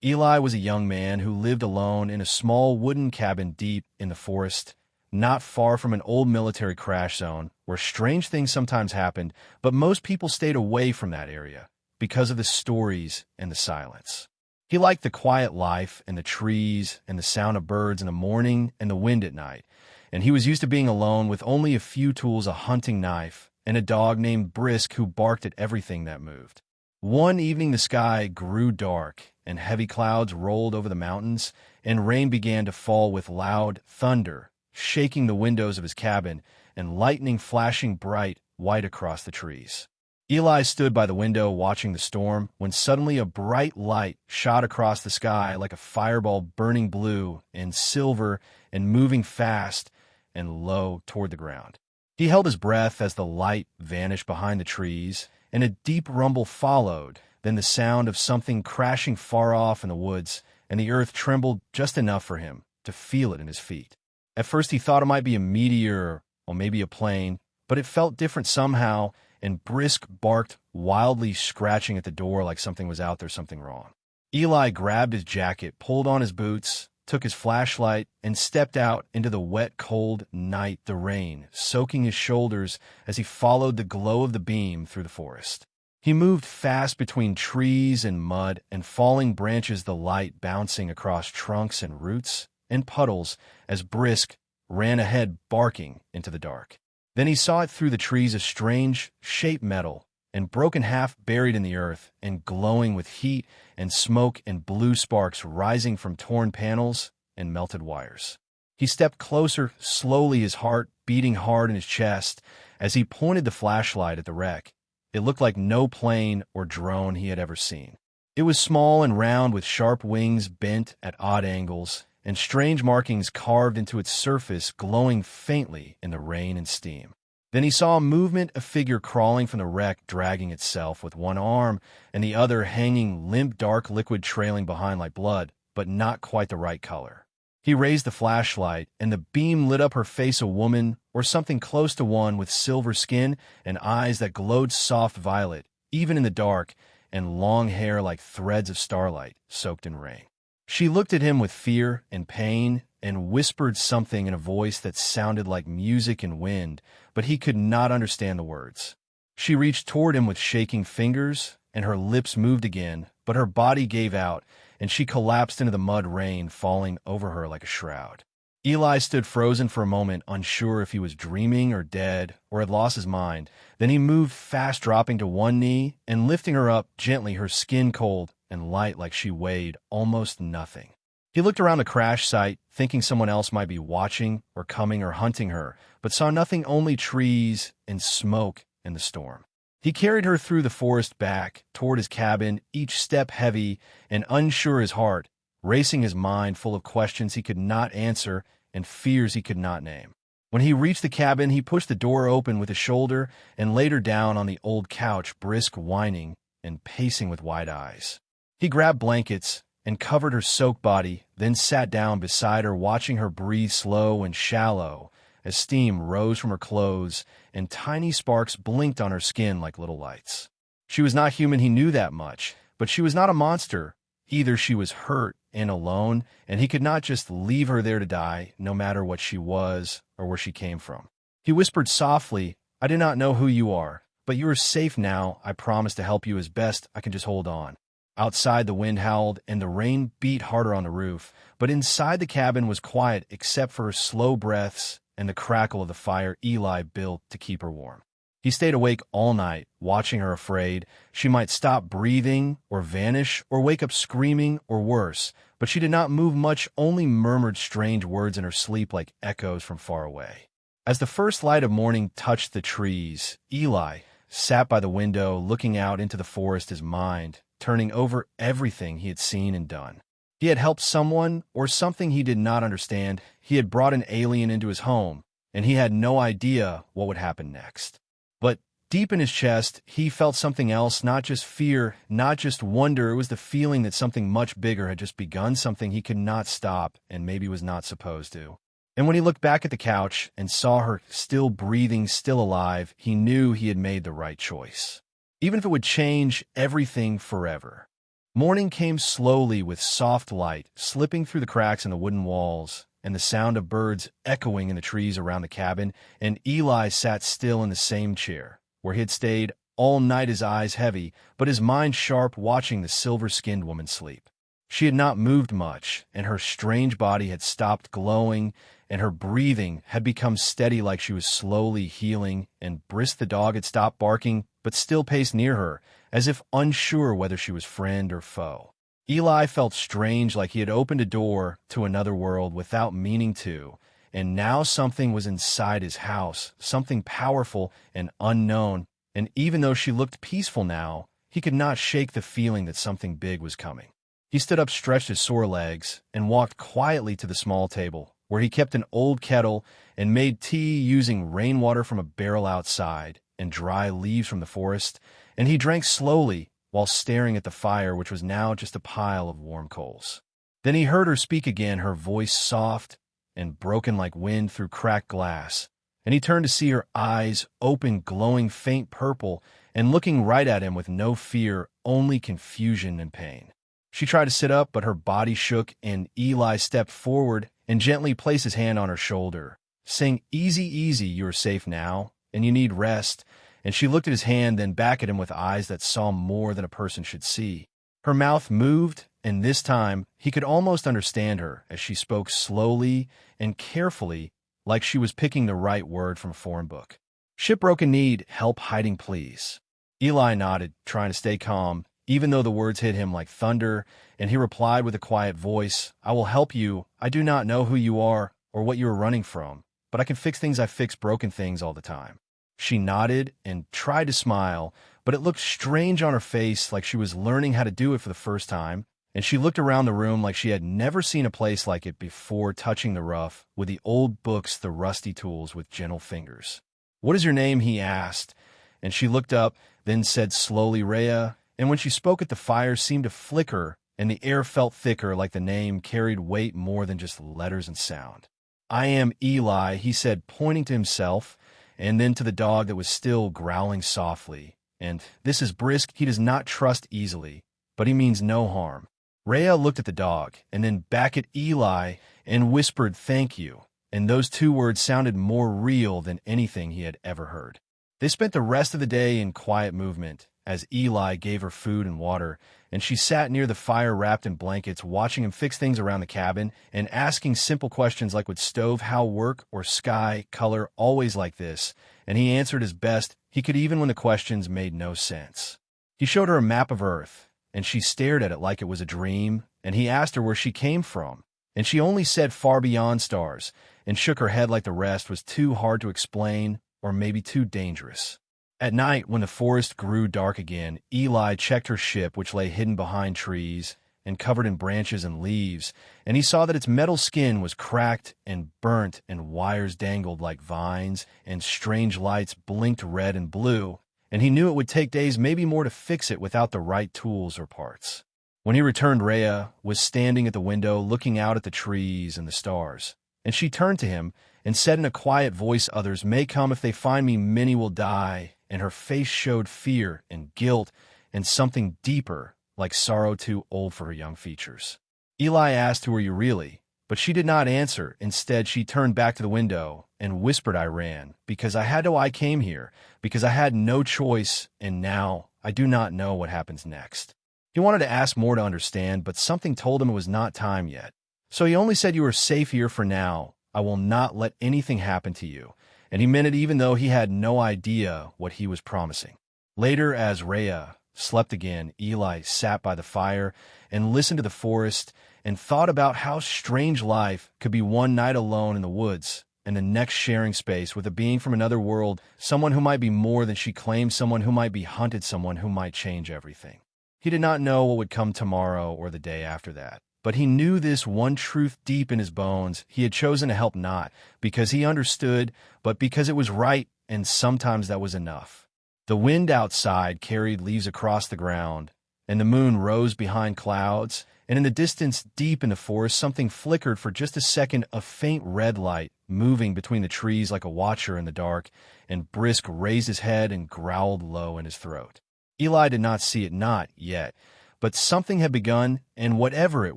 Eli was a young man who lived alone in a small wooden cabin deep in the forest, not far from an old military crash zone where strange things sometimes happened, but most people stayed away from that area because of the stories and the silence. He liked the quiet life and the trees and the sound of birds in the morning and the wind at night, and he was used to being alone with only a few tools, a hunting knife, and a dog named Brisk who barked at everything that moved. One evening the sky grew dark, and heavy clouds rolled over the mountains, and rain began to fall with loud thunder, shaking the windows of his cabin, and lightning flashing bright white across the trees. Eli stood by the window watching the storm when suddenly a bright light shot across the sky like a fireball, burning blue and silver and moving fast and low toward the ground. He held his breath as the light vanished behind the trees, and a deep rumble followed, then the sound of something crashing far off in the woods, and the earth trembled just enough for him to feel it in his feet. At first he thought it might be a meteor or maybe a plane, but it felt different somehow, and Brisk barked wildly, scratching at the door like something was out there, something wrong. Eli grabbed his jacket, pulled on his boots, took his flashlight, and stepped out into the wet, cold night, the rain soaking his shoulders as he followed the glow of the beam through the forest. He moved fast between trees and mud and falling branches, the light bouncing across trunks and roots and puddles as Brisk ran ahead, barking into the dark. Then he saw it through the trees, a strange shaped metal, and broken, half buried in the earth, and glowing with heat and smoke and blue sparks rising from torn panels and melted wires. He stepped closer, slowly, his heart beating hard in his chest as he pointed the flashlight at the wreck. It looked like no plane or drone he had ever seen. It was small and round, with sharp wings bent at odd angles, and strange markings carved into its surface, glowing faintly in the rain and steam. Then he saw a movement, a figure crawling from the wreck, dragging itself with one arm and the other hanging limp, dark liquid trailing behind like blood, but not quite the right color. He raised the flashlight, and the beam lit up her face, a woman, or something close to one, with silver skin and eyes that glowed soft violet, even in the dark, and long hair like threads of starlight soaked in rain. She looked at him with fear and pain and whispered something in a voice that sounded like music and wind, but he could not understand the words. She reached toward him with shaking fingers, and her lips moved again, but her body gave out, and she collapsed into the mud, rain falling over her like a shroud. Eli stood frozen for a moment, unsure if he was dreaming or dead or had lost his mind. Then he moved fast, dropping to one knee and lifting her up gently, her skin cold and light like she weighed almost nothing. He looked around the crash site, thinking someone else might be watching or coming or hunting her, but saw nothing, only trees and smoke and the storm. He carried her through the forest back toward his cabin, each step heavy and unsure, his heart racing, his mind full of questions he could not answer and fears he could not name. When he reached the cabin, he pushed the door open with his shoulder and laid her down on the old couch, Brisk whining and pacing with wide eyes. He grabbed blankets and covered her soaked body, then sat down beside her, watching her breathe slow and shallow as steam rose from her clothes and tiny sparks blinked on her skin like little lights. She was not human, he knew that much, but she was not a monster either. She was hurt and alone, and he could not just leave her there to die, no matter what she was or where she came from. He whispered softly, "I do not know who you are, but you are safe now. I promise to help you as best I can. Just hold on." Outside, the wind howled and the rain beat harder on the roof, but inside the cabin was quiet except for her slow breaths and the crackle of the fire Eli built to keep her warm. He stayed awake all night, watching her, afraid she might stop breathing or vanish or wake up screaming or worse, but she did not move much, only murmured strange words in her sleep like echoes from far away. As the first light of morning touched the trees, Eli sat by the window looking out into the forest, his mind turning over everything he had seen and done. He had helped someone or something he did not understand. He had brought an alien into his home, and he had no idea what would happen next. But deep in his chest, he felt something else, not just fear, not just wonder. It was the feeling that something much bigger had just begun, something he could not stop and maybe was not supposed to. And when he looked back at the couch and saw her still breathing, still alive, he knew he had made the right choice, even if it would change everything forever. Morning came slowly with soft light slipping through the cracks in the wooden walls and the sound of birds echoing in the trees around the cabin, and Eli sat still in the same chair, where he had stayed all night, his eyes heavy, but his mind sharp, watching the silver-skinned woman sleep. She had not moved much, and her strange body had stopped glowing, and her breathing had become steady like she was slowly healing, and Brisk the dog had stopped barking, but still paced near her, as if unsure whether she was friend or foe. Eli felt strange, like he had opened a door to another world without meaning to, and now something was inside his house, something powerful and unknown, and even though she looked peaceful now, he could not shake the feeling that something big was coming. He stood up, stretched his sore legs, and walked quietly to the small table, where he kept an old kettle and made tea using rainwater from a barrel outside and dry leaves from the forest, and he drank slowly while staring at the fire, which was now just a pile of warm coals. Then he heard her speak again, her voice soft and broken like wind through cracked glass, and he turned to see her eyes open, glowing faint purple, and looking right at him with no fear, only confusion and pain. She tried to sit up, but her body shook, and Eli stepped forward and gently placed his hand on her shoulder, saying, "Easy, easy, you are safe now, and you need rest." And she looked at his hand, then back at him with eyes that saw more than a person should see. Her mouth moved, and this time he could almost understand her as she spoke slowly and carefully, like she was picking the right word from a foreign book. "Shipbroken need help hiding, please." Eli nodded, trying to stay calm, even though the words hit him like thunder, and he replied with a quiet voice, "I will help you. I do not know who you are or what you are running from, but I can fix things. I fix broken things all the time." She nodded and tried to smile, but it looked strange on her face, like she was learning how to do it for the first time, and she looked around the room like she had never seen a place like it before, touching the rough, with the old books, the rusty tools, with gentle fingers. "What is your name?" he asked, and she looked up, then said slowly, "Rhea," and when she spoke it, the fire seemed to flicker, and the air felt thicker, like the name carried weight more than just letters and sound. "I am Eli," he said, pointing to himself, and then to the dog that was still growling softly. "And this is Brisk. He does not trust easily, but he means no harm." Rhea looked at the dog, and then back at Eli, and whispered, "Thank you," and those two words sounded more real than anything he had ever heard. They spent the rest of the day in quiet movement, as Eli gave her food and water, and she sat near the fire wrapped in blankets, watching him fix things around the cabin and asking simple questions like, would stove how work, or sky, color, always like this? And he answered as best he could, even when the questions made no sense. He showed her a map of Earth, and she stared at it like it was a dream, and he asked her where she came from, and she only said far beyond stars, and shook her head like the rest was too hard to explain, or maybe too dangerous. At night, when the forest grew dark again, Eli checked her ship, which lay hidden behind trees and covered in branches and leaves, and he saw that its metal skin was cracked and burnt, and wires dangled like vines, and strange lights blinked red and blue, and he knew it would take days, maybe more, to fix it without the right tools or parts. When he returned, Rhea was standing at the window looking out at the trees and the stars, and she turned to him and said in a quiet voice, "Others may come. If they find me, many will die." And her face showed fear and guilt and something deeper, like sorrow too old for her young features. Eli asked, "Who are you really?" But she did not answer. Instead, she turned back to the window and whispered, "I ran, because I had to. I came here, because I had no choice, and now I do not know what happens next." He wanted to ask more to understand, but something told him it was not time yet. So he only said, "You are safe here for now. I will not let anything happen to you." And he meant it, even though he had no idea what he was promising. Later, as Rhea slept again, Eli sat by the fire and listened to the forest and thought about how strange life could be, one night alone in the woods and the next sharing space with a being from another world, someone who might be more than she claimed, someone who might be hunted, someone who might change everything. He did not know what would come tomorrow or the day after that. But he knew this one truth deep in his bones. He had chosen to help, not because he understood, but because it was right, and sometimes that was enough. The wind outside carried leaves across the ground, and the moon rose behind clouds, and in the distance, deep in the forest, something flickered for just a second, a faint red light moving between the trees like a watcher in the dark, and Brisk raised his head and growled low in his throat. Eli did not see it, not yet, but something had begun, and whatever it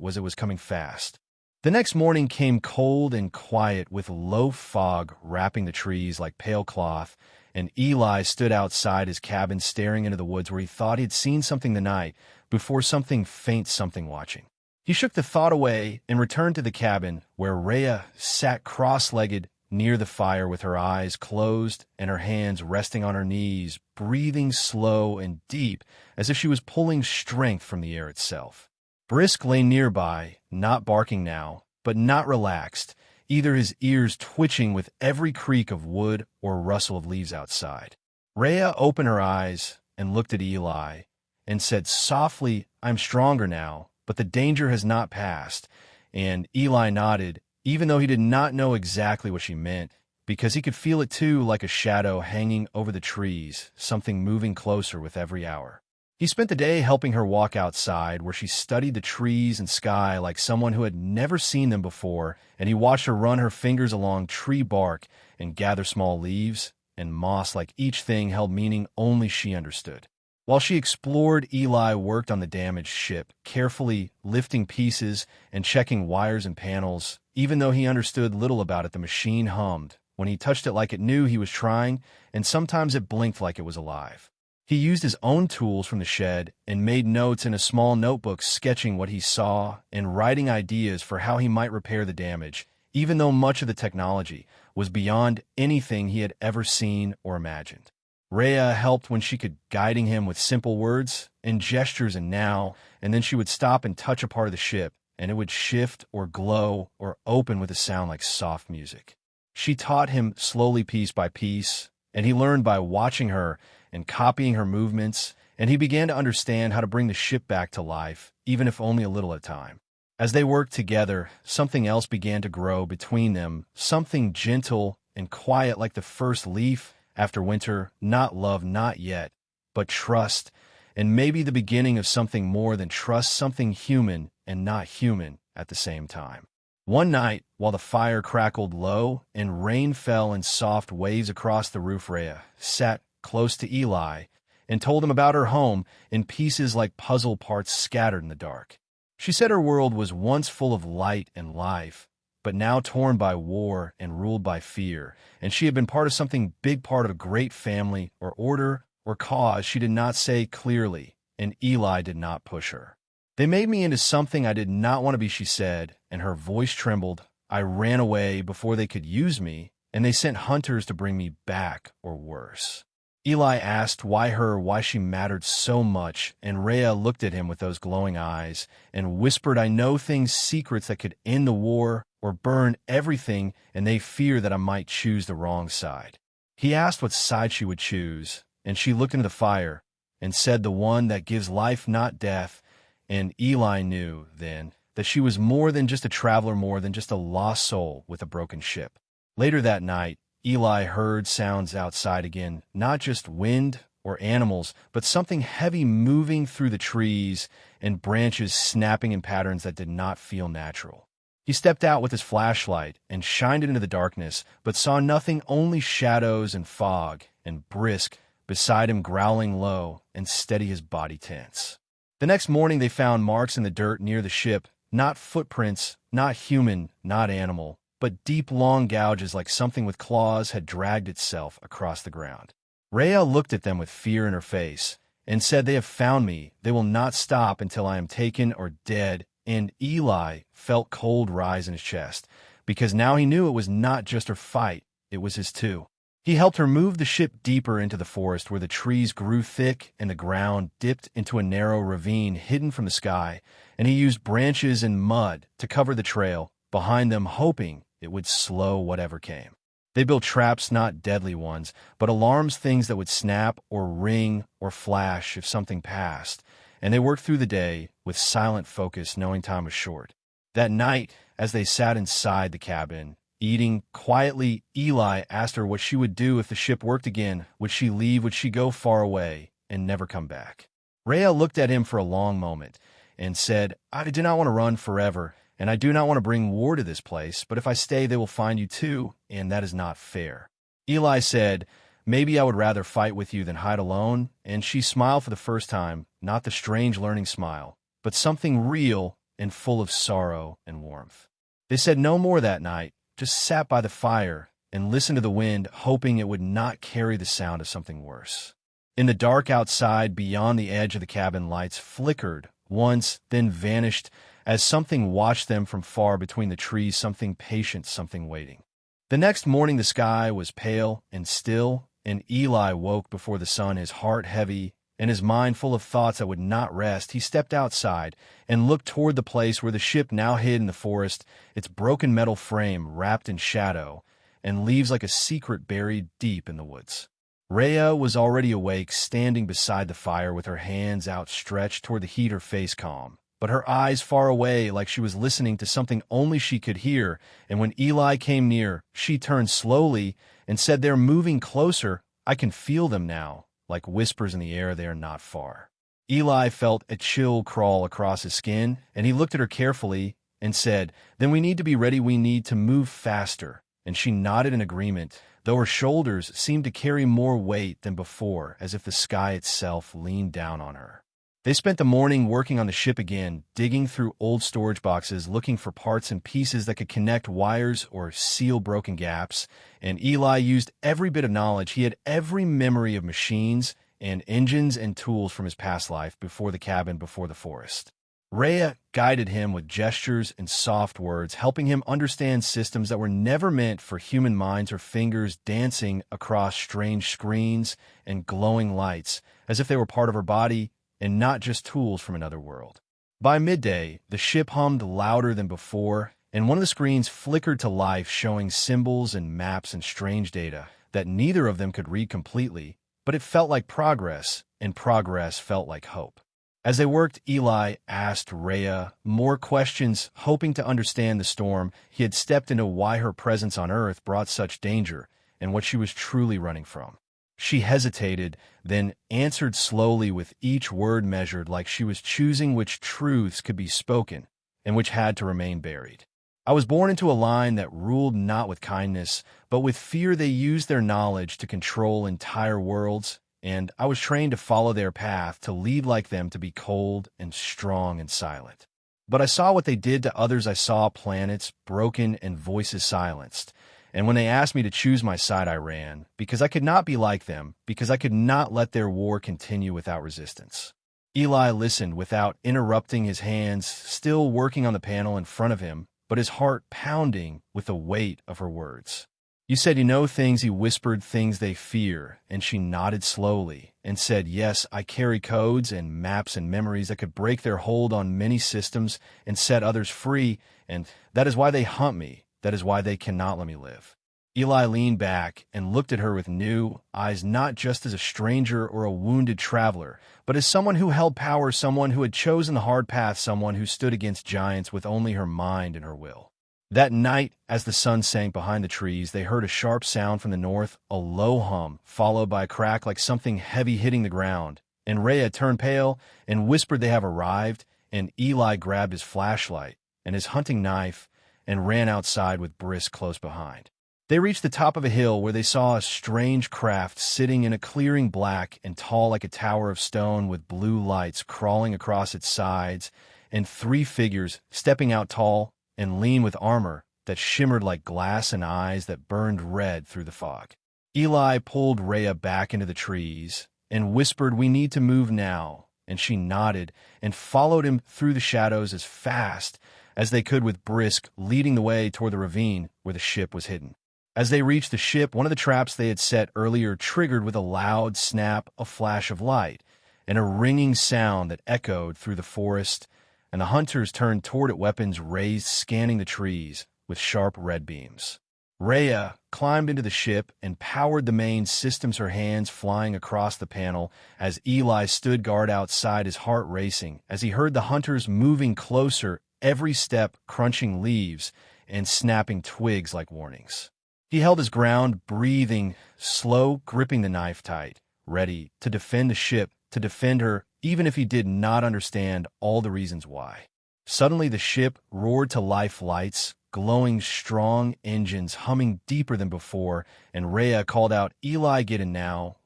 was coming fast. The next morning came cold and quiet, with low fog wrapping the trees like pale cloth, and Eli stood outside his cabin staring into the woods where he thought he'd seen something the night before, something faint, something watching. He shook the thought away and returned to the cabin, where Rhea sat cross-legged near the fire with her eyes closed and her hands resting on her knees, breathing slow and deep as if she was pulling strength from the air itself. Brisk lay nearby, not barking now, but not relaxed, either his ears twitching with every creak of wood or rustle of leaves outside. Rhea opened her eyes and looked at Eli and said softly, "I'm stronger now, but the danger has not passed," and Eli nodded, even though he did not know exactly what she meant, because he could feel it too, like a shadow hanging over the trees, something moving closer with every hour. He spent the day helping her walk outside, where she studied the trees and sky like someone who had never seen them before, and he watched her run her fingers along tree bark and gather small leaves and moss like each thing held meaning only she understood. While she explored, Eli worked on the damaged ship, carefully lifting pieces and checking wires and panels. Even though he understood little about it, the machine hummed when he touched it like it knew he was trying, and sometimes it blinked like it was alive. He used his own tools from the shed and made notes in a small notebook, sketching what he saw and writing ideas for how he might repair the damage, even though much of the technology was beyond anything he had ever seen or imagined. Rhea helped when she could, guiding him with simple words and gestures, and then she would stop and touch a part of the ship, and it would shift or glow or open with a sound like soft music. She taught him slowly, piece by piece, and he learned by watching her and copying her movements, and he began to understand how to bring the ship back to life, even if only a little at a time. As they worked together, something else began to grow between them, something gentle and quiet like the first leaf after winter, not love, not yet, but trust, and maybe the beginning of something more than trust, something human and not human at the same time. One night, while the fire crackled low and rain fell in soft waves across the roof, Rhea sat close to Eli and told him about her home in pieces like puzzle parts scattered in the dark. She said her world was once full of light and life, but now torn by war and ruled by fear, and she had been part of something big, part of a great family or order or cause she did not say clearly, and Eli did not push her. "They made me into something I did not want to be," she said, and her voice trembled. "I ran away before they could use me, and they sent hunters to bring me back, or worse." Eli asked why she mattered so much, and Rhea looked at him with those glowing eyes and whispered, "I know things, secrets that could end the war or burn everything, and they fear that I might choose the wrong side." He asked what side she would choose, and she looked into the fire and said, "The one that gives life, not death." And Eli knew then that she was more than just a traveler, more than just a lost soul with a broken ship. Later that night, Eli heard sounds outside again, not just wind or animals, but something heavy moving through the trees and branches snapping in patterns that did not feel natural. He stepped out with his flashlight and shined it into the darkness, but saw nothing, only shadows and fog, and Brisk beside him growling low and steady, his body tense. The next morning they found marks in the dirt near the ship, not footprints, not human, not animal, but deep, long gouges like something with claws had dragged itself across the ground. Rhea looked at them with fear in her face and said, "They have found me. They will not stop until I am taken or dead." And Eli felt cold rise in his chest, because now he knew it was not just her fight, it was his too. He helped her move the ship deeper into the forest, where the trees grew thick and the ground dipped into a narrow ravine hidden from the sky, and he used branches and mud to cover the trail behind them, hoping it would slow whatever came. They built traps, not deadly ones, but alarms, things that would snap or ring or flash if something passed, and they worked through the day with silent focus, knowing time was short. That night, as they sat inside the cabin, eating quietly, Eli asked her what she would do if the ship worked again. Would she leave? Would she go far away and never come back? Rhea looked at him for a long moment and said, "I do not want to run forever, and I do not want to bring war to this place, but if I stay, they will find you too, and that is not fair." Eli said, Maybe I would rather fight with you than hide alone. And she smiled for the first time, not the strange learning smile, but something real and full of sorrow and warmth. They said no more that night, just sat by the fire and listened to the wind, hoping it would not carry the sound of something worse. In the dark outside, beyond the edge of the cabin, lights flickered once, then vanished as something watched them from far between the trees, something patient, something waiting. The next morning the sky was pale and still, and Eli woke before the sun, his heart heavy and his mind full of thoughts that would not rest. He stepped outside and looked toward the place where the ship now hid in the forest, its broken metal frame wrapped in shadow and leaves like a secret buried deep in the woods. Rhea was already awake, standing beside the fire with her hands outstretched toward the heat, her face calm, but her eyes far away, like she was listening to something only she could hear. And when Eli came near, she turned slowly and said, "They're moving closer. I can feel them now. Like whispers in the air, they are not far." Eli felt a chill crawl across his skin, and he looked at her carefully and said, "Then we need to be ready. We need to move faster." And she nodded in agreement, though her shoulders seemed to carry more weight than before, as if the sky itself leaned down on her. They spent the morning working on the ship again, digging through old storage boxes, looking for parts and pieces that could connect wires or seal broken gaps, and Eli used every bit of knowledge. He had every memory of machines and engines and tools from his past life before the cabin, before the forest. Rhea guided him with gestures and soft words, helping him understand systems that were never meant for human minds, or fingers dancing across strange screens and glowing lights, as if they were part of her body and not just tools from another world. By midday, the ship hummed louder than before, and one of the screens flickered to life, showing symbols and maps and strange data that neither of them could read completely, but it felt like progress, and progress felt like hope. As they worked, Eli asked Rhea more questions, hoping to understand the storm he had stepped into, why her presence on Earth brought such danger, and what she was truly running from. She hesitated, then answered slowly, with each word measured, like she was choosing which truths could be spoken and which had to remain buried. "I was born into a line that ruled not with kindness, but with fear. They used their knowledge to control entire worlds, and I was trained to follow their path, to lead like them, to be cold and strong and silent. But I saw what they did to others. I saw planets broken and voices silenced. And when they asked me to choose my side, I ran, because I could not be like them, because I could not let their war continue without resistance." Eli listened without interrupting, his hands still working on the panel in front of him, but his heart pounding with the weight of her words. "You said you know things," he whispered, "things they fear." And she nodded slowly and said, "Yes, I carry codes and maps and memories that could break their hold on many systems and set others free, and that is why they hunt me. That is why they cannot let me live." Eli leaned back and looked at her with new eyes, not just as a stranger or a wounded traveler, but as someone who held power, someone who had chosen the hard path, someone who stood against giants with only her mind and her will. That night, as the sun sank behind the trees, they heard a sharp sound from the north, a low hum, followed by a crack like something heavy hitting the ground. And Rhea turned pale and whispered, "They have arrived." And Eli grabbed his flashlight and his hunting knife and ran outside with Brisk close behind. They reached the top of a hill where they saw a strange craft sitting in a clearing, black and tall like a tower of stone, with blue lights crawling across its sides, and three figures stepping out, tall and lean, with armor that shimmered like glass and eyes that burned red through the fog. Eli pulled Rhea back into the trees and whispered, "We need to move now." And she nodded and followed him through the shadows as fast as they could, with Brisk leading the way toward the ravine where the ship was hidden. As they reached the ship, one of the traps they had set earlier triggered with a loud snap, a flash of light, and a ringing sound that echoed through the forest, and the hunters turned toward it, weapons raised, scanning the trees with sharp red beams. Rhea climbed into the ship and powered the main systems, her hands flying across the panel as Eli stood guard outside, his heart racing as he heard the hunters moving closer, every step crunching leaves and snapping twigs like warnings. He held his ground, breathing slow, gripping the knife tight, ready to defend the ship, to defend her, even if he did not understand all the reasons why. Suddenly the ship roared to life, lights, glowing strong engines humming deeper than before, and Rhea called out, "Eli, get in now,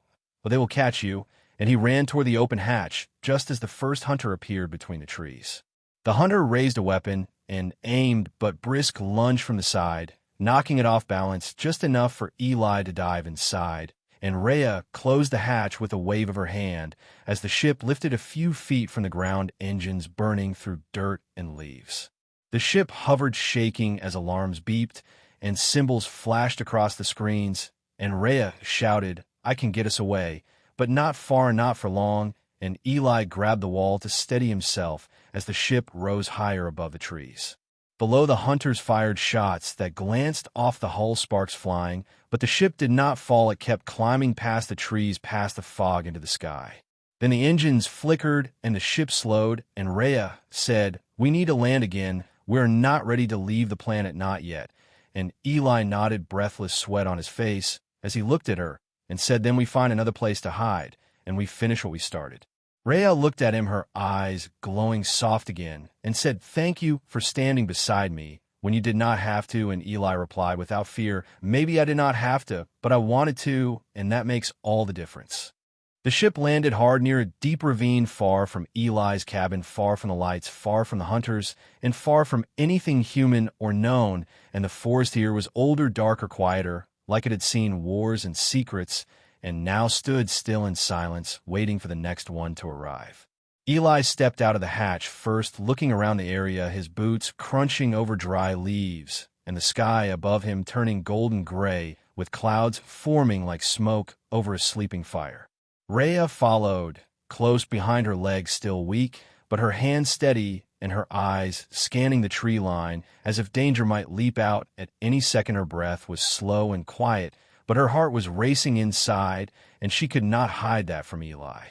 or they will catch you," and he ran toward the open hatch just as the first hunter appeared between the trees. The hunter raised a weapon and aimed, but Brisk lunged from the side, knocking it off balance just enough for Eli to dive inside, and Rhea closed the hatch with a wave of her hand as the ship lifted a few feet from the ground, engines burning through dirt and leaves. The ship hovered, shaking as alarms beeped and symbols flashed across the screens, and Rhea shouted, "I can get us away," but not far, not for long, and Eli grabbed the wall to steady himself as the ship rose higher above the trees. Below, the hunters fired shots that glanced off the hull, sparks flying, but the ship did not fall. It kept climbing past the trees, past the fog, into the sky. Then the engines flickered and the ship slowed, and Rhea said, "We need to land again. We're not ready to leave the planet, not yet." And Eli nodded, breathless, sweat on his face, as he looked at her and said, "Then we find another place to hide, and we finish what we started." Rhea looked at him, her eyes glowing soft again, and said, "Thank you for standing beside me when you did not have to." And Eli replied without fear, "Maybe I did not have to, but I wanted to, and that makes all the difference." The ship landed hard near a deep ravine, far from Eli's cabin, far from the lights, far from the hunters, and far from anything human or known, and the forest here was older, darker, quieter, like it had seen wars and secrets, and now stood still in silence, waiting for the next one to arrive. Eli stepped out of the hatch first, looking around the area, his boots crunching over dry leaves, and the sky above him turning golden gray, with clouds forming like smoke over a sleeping fire. Rhea followed, close behind, her legs still weak, but her hands steady and her eyes scanning the tree line as if danger might leap out at any second. Her breath was slow and quiet, but her heart was racing inside, and she could not hide that from Eli.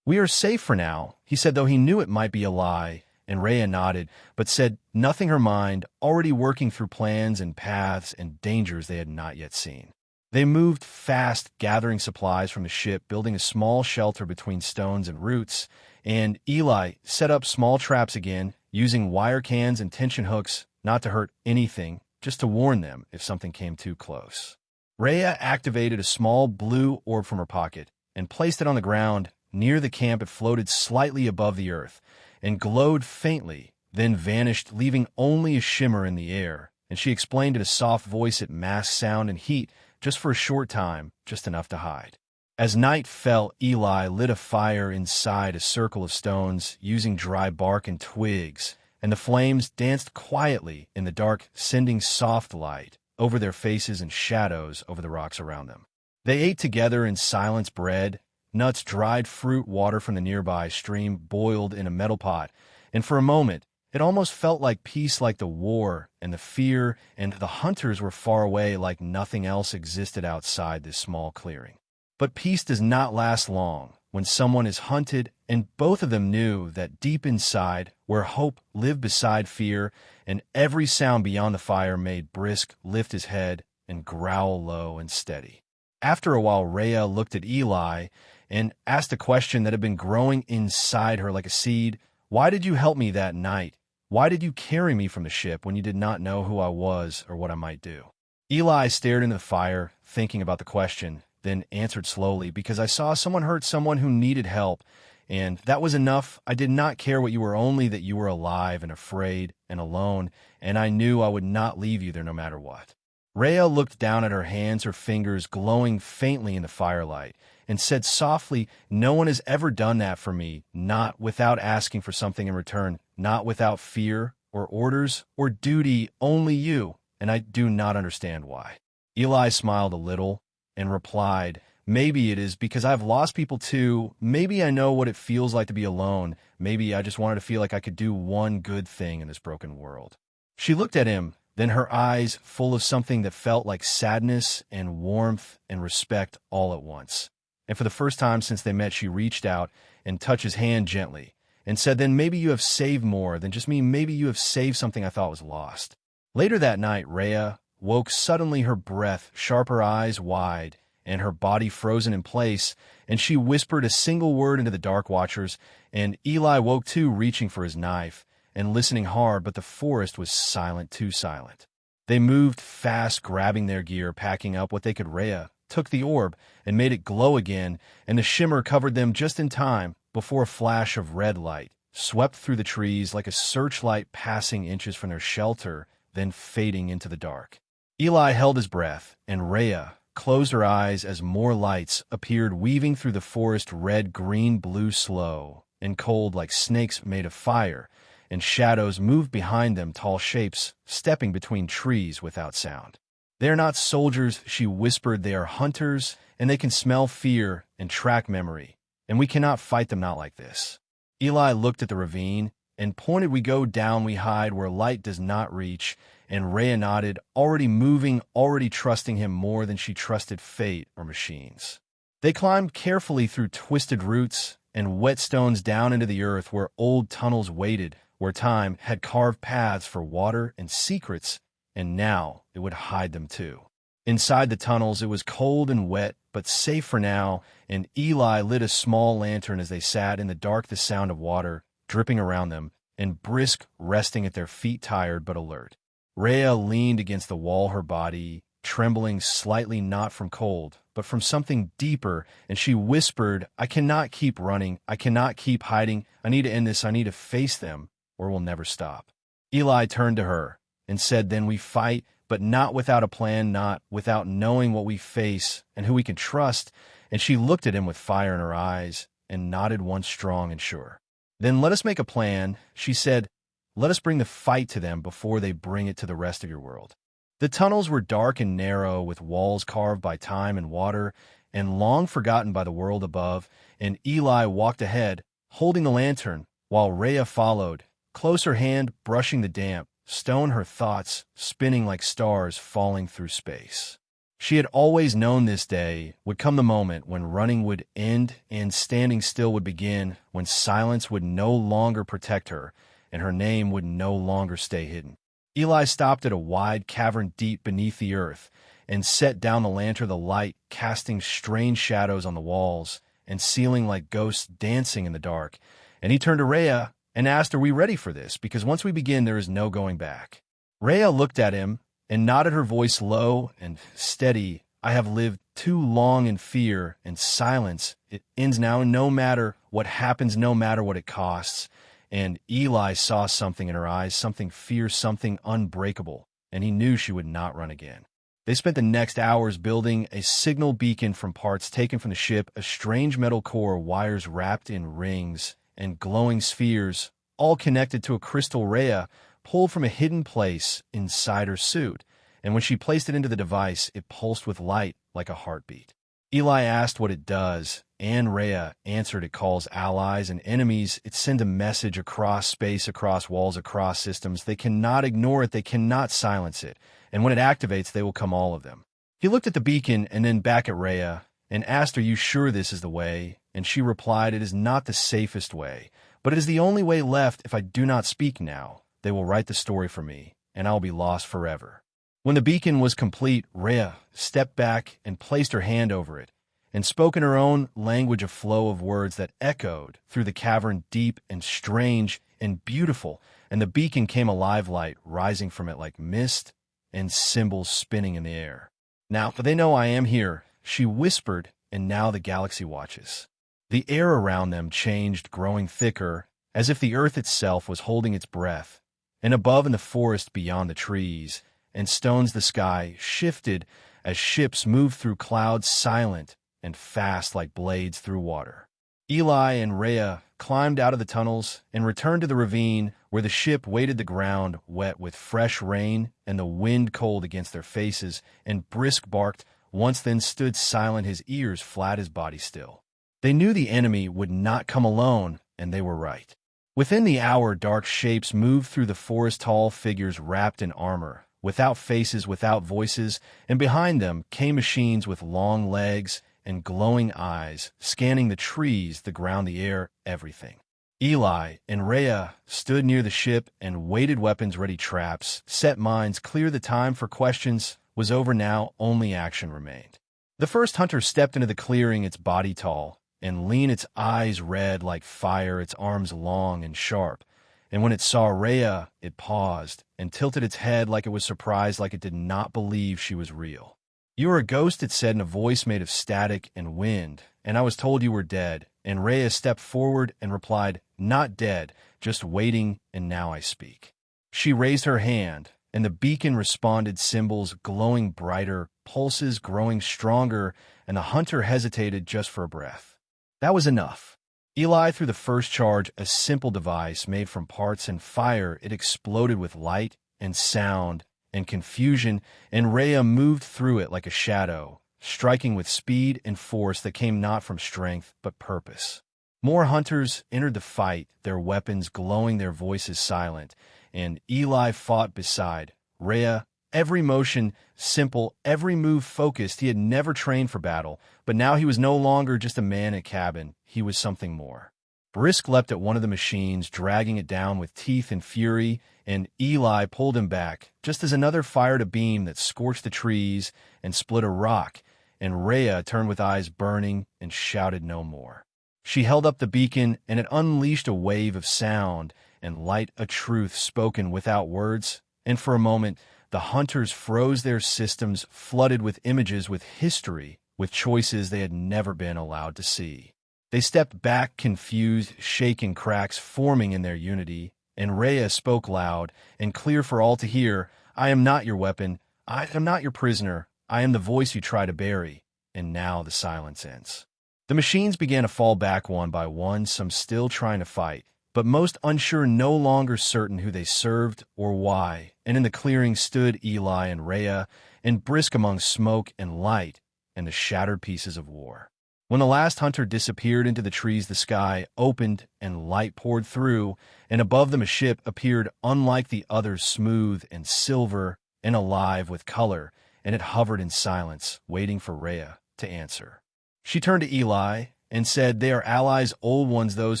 "We are safe for now," he said, though he knew it might be a lie, and Rhea nodded, but said nothing, her mind already working through plans and paths and dangers they had not yet seen. They moved fast, gathering supplies from the ship, building a small shelter between stones and roots, and Eli set up small traps again, using wire cans and tension hooks, not to hurt anything, just to warn them if something came too close. Rhea activated a small blue orb from her pocket and placed it on the ground near the camp. It floated slightly above the earth and glowed faintly, then vanished, leaving only a shimmer in the air, and she explained in a soft voice it masked sound and heat just for a short time, just enough to hide. As night fell, Eli lit a fire inside a circle of stones using dry bark and twigs, and the flames danced quietly in the dark, sending soft light over their faces and shadows over the rocks around them. They ate together in silence, bread, nuts, dried fruit, water from the nearby stream boiled in a metal pot, and for a moment it almost felt like peace, like the war and the fear and the hunters were far away, like nothing else existed outside this small clearing. But peace does not last long when someone is hunted, and both of them knew that deep inside, where hope lived beside fear, and every sound beyond the fire made Brisk lift his head and growl low and steady. After a while, Rhea looked at Eli and asked a question that had been growing inside her like a seed. "Why did you help me that night? Why did you carry me from the ship when you did not know who I was or what I might do?" Eli stared into the fire, thinking about the question, then answered slowly, "Because I saw someone hurt someone who needed help, and that was enough. I did not care what you were, only that you were alive and afraid and alone, and I knew I would not leave you there no matter what." Rhea looked down at her hands, her fingers glowing faintly in the firelight, and said softly, "No one has ever done that for me, not without asking for something in return, not without fear or orders or duty, only you, and I do not understand why." Eli smiled a little and replied, "Maybe it is because I've lost people too. Maybe I know what it feels like to be alone. Maybe I just wanted to feel like I could do one good thing in this broken world." She looked at him, then her eyes full of something that felt like sadness and warmth and respect all at once. And for the first time since they met, she reached out and touched his hand gently and said, "Then maybe you have saved more than just me. Maybe you have saved something I thought was lost." Later that night, Rhea woke suddenly, her breath sharp, her eyes wide, and her body frozen in place, and she whispered a single word into the dark watchers, and Eli woke too, reaching for his knife and listening hard, but the forest was silent, too silent. They moved fast, grabbing their gear, packing up what they could. Rhea took the orb and made it glow again, and the shimmer covered them just in time before a flash of red light swept through the trees like a searchlight passing inches from their shelter, then fading into the dark. Eli held his breath, and Rhea closed her eyes as more lights appeared, weaving through the forest, red, green, blue, slow and cold like snakes made of fire, and shadows moved behind them, tall shapes stepping between trees without sound. "They are not soldiers," she whispered. "They are hunters, and they can smell fear and track memory, and we cannot fight them not like this." Eli looked at the ravine and pointed. "We go down, we hide where light does not reach," and Rhea nodded, already moving, already trusting him more than she trusted fate or machines. They climbed carefully through twisted roots and wet stones down into the earth where old tunnels waited, where time had carved paths for water and secrets, and now it would hide them too. Inside the tunnels, it was cold and wet, but safe for now, and Eli lit a small lantern as they sat in the dark, the sound of water dripping around them, and Brisk resting at their feet, tired but alert. Rhea leaned against the wall, her body trembling slightly, not from cold, but from something deeper, and she whispered, "I cannot keep running. I cannot keep hiding. I need to end this. I need to face them, or we'll never stop." Eli turned to her and said, "Then we fight, but not without a plan, not without knowing what we face and who we can trust." And she looked at him with fire in her eyes and nodded once, strong and sure. "Then let us make a plan," she said. "Let us bring the fight to them before they bring it to the rest of your world." The tunnels were dark and narrow, with walls carved by time and water, and long forgotten by the world above, and Eli walked ahead, holding the lantern, while Rhea followed, close, her hand brushing the damp stone, her thoughts spinning like stars falling through space. She had always known this day would come, the moment when running would end and standing still would begin, when silence would no longer protect her, and her name would no longer stay hidden. Eli stopped at a wide cavern deep beneath the earth and set down the lantern, the light casting strange shadows on the walls and ceiling like ghosts dancing in the dark. And he turned to Rhea and asked, "Are we ready for this? Because once we begin, there is no going back." Rhea looked at him and nodded, her voice low and steady. "I have lived too long in fear and silence. It ends now, no matter what happens, no matter what it costs." And Eli saw something in her eyes, something fierce, something unbreakable, and he knew she would not run again. They spent the next hours building a signal beacon from parts taken from the ship, a strange metal core, wires wrapped in rings, and glowing spheres, all connected to a crystal Rhea pulled from a hidden place inside her suit. And when she placed it into the device, it pulsed with light like a heartbeat. Eli asked what it does, and Rhea answered, "It calls allies and enemies. It sends a message across space, across walls, across systems. They cannot ignore it. They cannot silence it. And when it activates, they will come, all of them." He looked at the beacon and then back at Rhea and asked, "Are you sure this is the way?" And she replied, "It is not the safest way, but it is the only way left. If I do not speak now, they will write the story for me, and I will be lost forever." When the beacon was complete, Rhea stepped back and placed her hand over it, and spoke in her own language a flow of words that echoed through the cavern, deep and strange and beautiful, and the beacon came alive, light rising from it like mist and symbols spinning in the air. "Now they know I am here," she whispered, "and now the galaxy watches." The air around them changed, growing thicker, as if the earth itself was holding its breath, and above in the forest beyond the trees and stones the sky shifted as ships moved through clouds, silent and fast like blades through water. Eli and Rhea climbed out of the tunnels and returned to the ravine where the ship waited, the ground wet with fresh rain and the wind cold against their faces, and Brisk barked once, then stood silent, his ears flat, his body still. They knew the enemy would not come alone, and they were right. Within the hour, dark shapes moved through the forest, tall figures wrapped in armor, without faces, without voices, and behind them came machines with long legs and glowing eyes, scanning the trees, the ground, the air, everything. Eli and Rhea stood near the ship and waited, weapons ready, traps set, minds clear. The time for questions was over now, only action remained. The first hunter stepped into the clearing, its body tall and lean, its eyes red like fire, its arms long and sharp, and when it saw Rhea, it paused and tilted its head like it was surprised, like it did not believe she was real. "You are a ghost," it said in a voice made of static and wind, "and I was told you were dead." And Rhea stepped forward and replied, "Not dead, just waiting, and now I speak." She raised her hand, and the beacon responded, symbols glowing brighter, pulses growing stronger, and the hunter hesitated just for a breath. That was enough. Eli threw the first charge, a simple device made from parts and fire. It exploded with light and sound and confusion, and Rhea moved through it like a shadow, striking with speed and force that came not from strength but purpose. More hunters entered the fight, their weapons glowing, their voices silent, and Eli fought beside Rhea, every motion simple, every move focused. He had never trained for battle, but now he was no longer just a man in a cabin. He was something more. Brisk leapt at one of the machines, dragging it down with teeth and fury, and Eli pulled him back, just as another fired a beam that scorched the trees and split a rock, and Rhea turned with eyes burning and shouted no more. She held up the beacon, and it unleashed a wave of sound and light, a truth spoken without words, and for a moment the hunters froze, their systems flooded with images, with history, with choices they had never been allowed to see. They stepped back, confused, shaken, cracks forming in their unity, and Rhea spoke loud and clear for all to hear, "I am not your weapon. I am not your prisoner. I am the voice you try to bury." And now the silence ends. The machines began to fall back one by one, some still trying to fight, but most unsure, no longer certain who they served or why. And in the clearing stood Eli and Rhea, and Brisk among smoke and light and the shattered pieces of war. When the last hunter disappeared into the trees, the sky opened and light poured through, and above them a ship appeared unlike the others, smooth and silver and alive with color, and it hovered in silence, waiting for Rhea to answer. She turned to Eli and said, "They are allies, old ones, those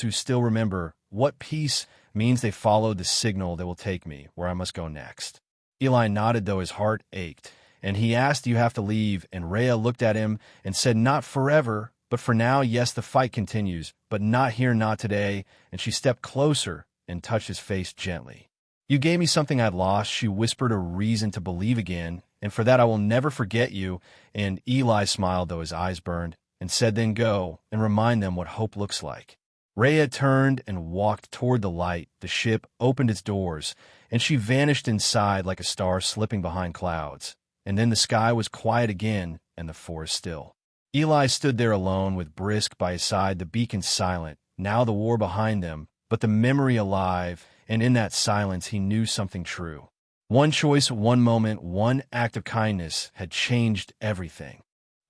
who still remember what peace means. They followed the signal that will take me where I must go next." Eli nodded, though his heart ached, and he asked, "Do you have to leave?" And Rhea looked at him and said, "Not forever, but for now, yes, the fight continues, but not here, not today." And she stepped closer and touched his face gently. "You gave me something I'd lost," she whispered, "a reason to believe again, and for that I will never forget you." And Eli smiled, though his eyes burned, and said, "Then go and remind them what hope looks like." Rhea turned and walked toward the light. The ship opened its doors, and she vanished inside like a star slipping behind clouds. And then the sky was quiet again, and the forest still. Eli stood there alone with Brisk by his side, the beacon silent, now the war behind them, but the memory alive, and in that silence he knew something true. One choice, one moment, one act of kindness had changed everything.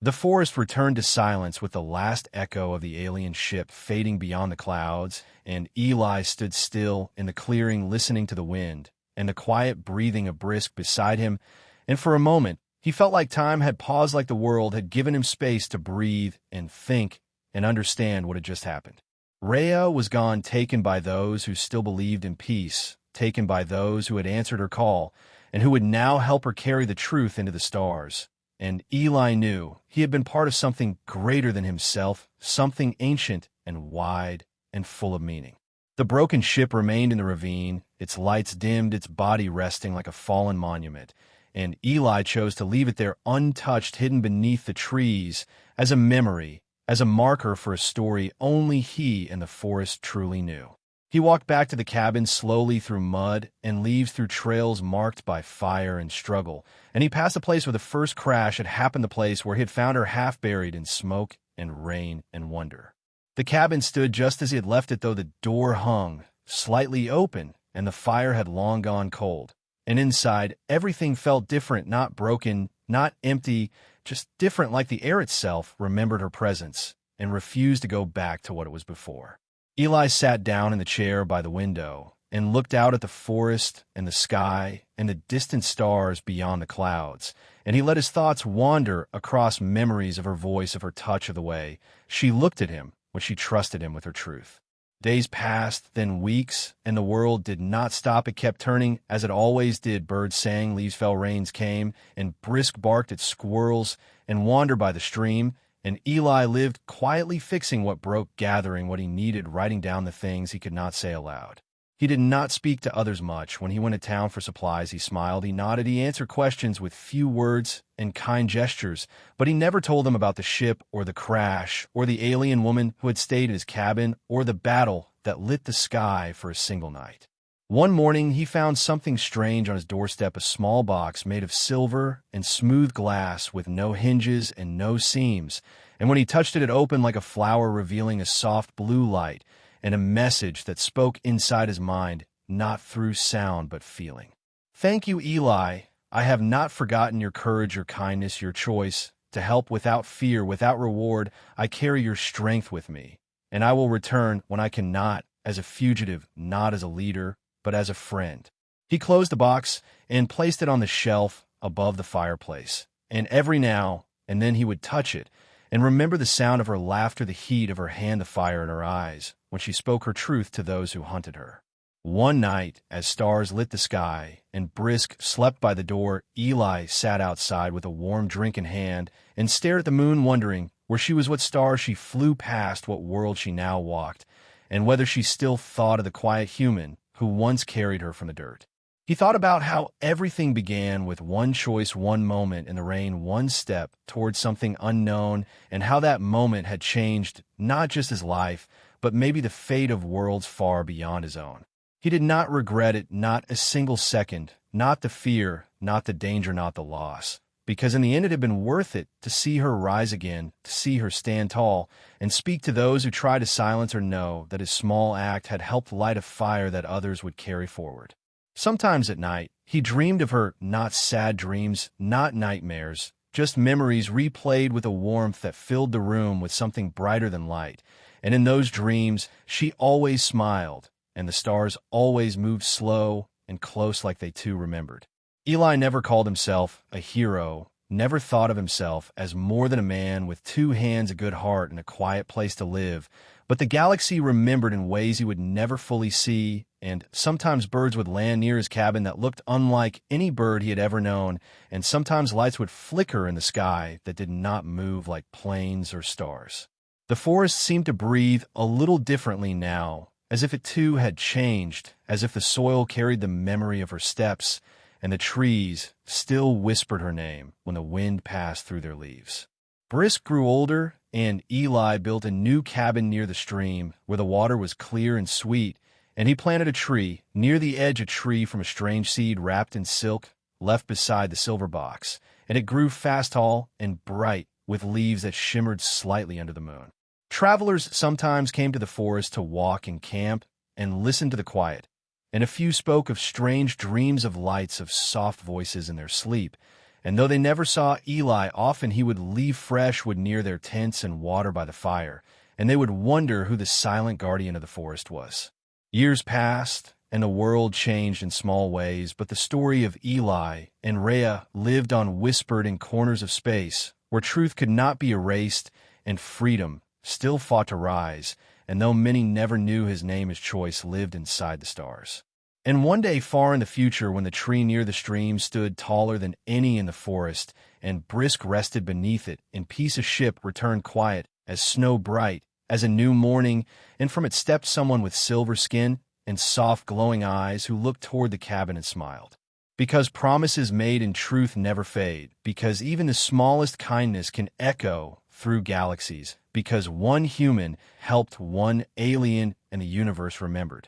The forest returned to silence with the last echo of the alien ship fading beyond the clouds, and Eli stood still in the clearing, listening to the wind and the quiet breathing of Brisk beside him, and for a moment he felt like time had paused, like the world had given him space to breathe and think and understand what had just happened. Rhea was gone, taken by those who still believed in peace, taken by those who had answered her call, and who would now help her carry the truth into the stars. And Eli knew he had been part of something greater than himself, something ancient and wide and full of meaning. The broken ship remained in the ravine, its lights dimmed, its body resting like a fallen monument, and Eli chose to leave it there untouched, hidden beneath the trees, as a memory, as a marker for a story only he and the forest truly knew. He walked back to the cabin slowly through mud and leaves, through trails marked by fire and struggle, and he passed the place where the first crash had happened, the place where he had found her half buried in smoke and rain and wonder. The cabin stood just as he had left it, though the door hung slightly open and the fire had long gone cold. And inside, everything felt different, not broken, not empty, just different, like the air itself remembered her presence and refused to go back to what it was before. Eli sat down in the chair by the window and looked out at the forest and the sky and the distant stars beyond the clouds, and he let his thoughts wander across memories of her voice, of her touch, of the way she looked at him when she trusted him with her truth. Days passed, then weeks, and the world did not stop. It kept turning, as it always did. Birds sang, leaves fell, rains came, and Brisk barked at squirrels and wandered by the stream. And Eli lived quietly, fixing what broke, gathering what he needed, writing down the things he could not say aloud. He did not speak to others much. When he went to town for supplies, he smiled, he nodded, he answered questions with few words and kind gestures, but he never told them about the ship or the crash or the alien woman who had stayed at his cabin or the battle that lit the sky for a single night. One morning, he found something strange on his doorstep, a small box made of silver and smooth glass with no hinges and no seams, and when he touched it, it opened like a flower, revealing a soft blue light and a message that spoke inside his mind, not through sound but feeling. "Thank you, Eli. I have not forgotten your courage, your kindness, your choice to help without fear, without reward. I carry your strength with me, and I will return when I cannot, as a fugitive, not as a leader, but as a friend." He closed the box and placed it on the shelf above the fireplace, and every now and then he would touch it and remember the sound of her laughter, the heat of her hand, the fire in her eyes, when she spoke her truth to those who hunted her. One night, as stars lit the sky and Brisk slept by the door, Eli sat outside with a warm drink in hand and stared at the moon, wondering where she was, what star she flew past, what world she now walked, and whether she still thought of the quiet human who once carried her from the dirt. He thought about how everything began with one choice, one moment in the rain, one step towards something unknown, and how that moment had changed not just his life, but maybe the fate of worlds far beyond his own. He did not regret it, not a single second, not the fear, not the danger, not the loss, because in the end it had been worth it to see her rise again, to see her stand tall and speak to those who tried to silence or know that his small act had helped light a fire that others would carry forward. Sometimes at night, he dreamed of her, not sad dreams, not nightmares, just memories replayed with a warmth that filled the room with something brighter than light. And in those dreams, she always smiled, and the stars always moved slow and close like they too remembered. Eli never called himself a hero, never thought of himself as more than a man with 2 hands, a good heart, and a quiet place to live, but the galaxy remembered in ways he would never fully see, and sometimes birds would land near his cabin that looked unlike any bird he had ever known, and sometimes lights would flicker in the sky that did not move like planes or stars. The forest seemed to breathe a little differently now, as if it too had changed, as if the soil carried the memory of her steps, and the trees still whispered her name when the wind passed through their leaves. Brisk grew older, and Eli built a new cabin near the stream, where the water was clear and sweet, and he planted a tree, near the edge a tree from a strange seed wrapped in silk, left beside the silver box, and it grew fast, tall, and bright, with leaves that shimmered slightly under the moon. Travelers sometimes came to the forest to walk and camp and listen to the quiet, and a few spoke of strange dreams of lights, of soft voices in their sleep, and though they never saw Eli, often he would leave fresh wood near their tents and water by the fire, and they would wonder who the silent guardian of the forest was. Years passed, and the world changed in small ways, but the story of Eli and Rhea lived on, whispered in corners of space, where truth could not be erased, and freedom still fought to rise, and though many never knew his name, his choice lived inside the stars. And one day far in the future, when the tree near the stream stood taller than any in the forest, and Brisk rested beneath it, in peace a ship returned quiet as snow, bright as a new morning, and from it stepped someone with silver skin and soft glowing eyes who looked toward the cabin and smiled. Because promises made in truth never fade, because even the smallest kindness can echo through galaxies, because one human helped one alien and the universe remembered.